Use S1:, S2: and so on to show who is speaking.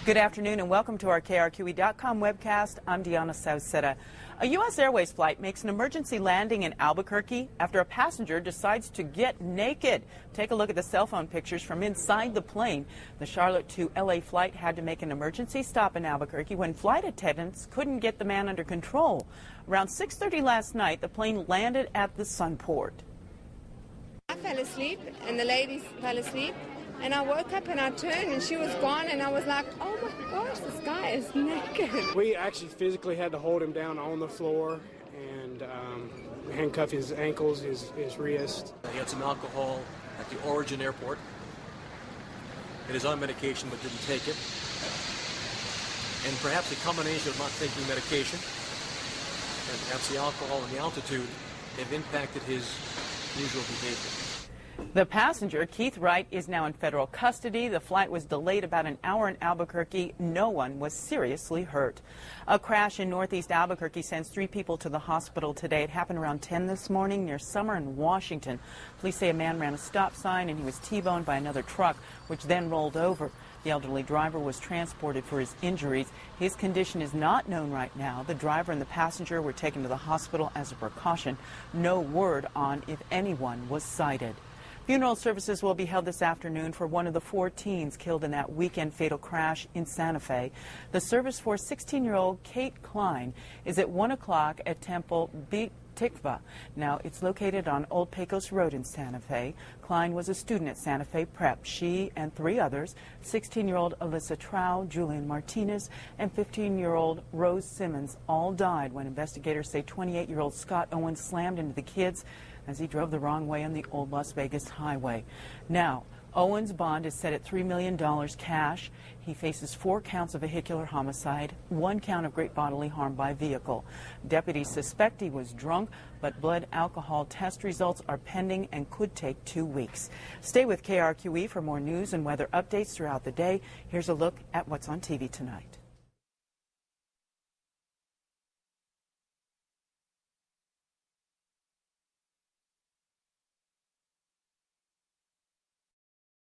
S1: Good afternoon and welcome to our KRQE.com webcast. I'm Deanna Sauceda. A U.S. Airways flight makes an emergency landing in Albuquerque after a passenger decides to get naked. Take a look at the cell phone pictures from inside the plane. The Charlotte to L.A. flight had to make an emergency stop in Albuquerque when flight attendants couldn't get the man under control. Around 6:30 last night, the plane landed at the Sunport.
S2: I fell asleep and the lady fell asleep. And I woke up and I turned and she was gone and I was like, oh my gosh, this guy is naked.
S3: We actually physically had to hold him down on the floor and handcuff his ankles, his wrist.
S4: He had some alcohol at the origin airport. He is on medication but didn't take it. And perhaps a combination of not taking medication and perhaps the alcohol and the altitude have impacted his usual behavior.
S1: The passenger, Keith Wright, is now in federal custody. The flight was delayed about an hour in Albuquerque. No one was seriously hurt. A crash in northeast Albuquerque sends 3 people to the hospital today. It happened around 10 this morning near Summer and Washington. Police say a man ran a stop sign and he was T-boned by another truck, which then rolled over. The elderly driver was transported for his injuries. His condition is not known right now. The driver and the passenger were taken to the hospital as a precaution. No word on if anyone was cited. Funeral services will be held this afternoon for one of the 4 teens killed in that weekend fatal crash in Santa Fe. The service for 16-year-old Kate Klein is at 1 o'clock at Temple Beit Tikva. Now, it's located on Old Pecos Road in Santa Fe. Klein was a student at Santa Fe Prep. She and 3 others, 16-year-old Alyssa Trow, Julian Martinez, and 15-year-old Rose Simmons, all died when investigators say 28-year-old Scott Owens slammed into the kids as he drove the wrong way on the old Las Vegas highway. Now, Owens' bond is set at $3 million cash. He faces 4 counts of vehicular homicide, 1 count of great bodily harm by vehicle. Deputies suspect he was drunk, but blood alcohol test results are pending and could take 2 weeks. Stay with KRQE for more news and weather updates throughout the day. Here's a look at what's on TV tonight.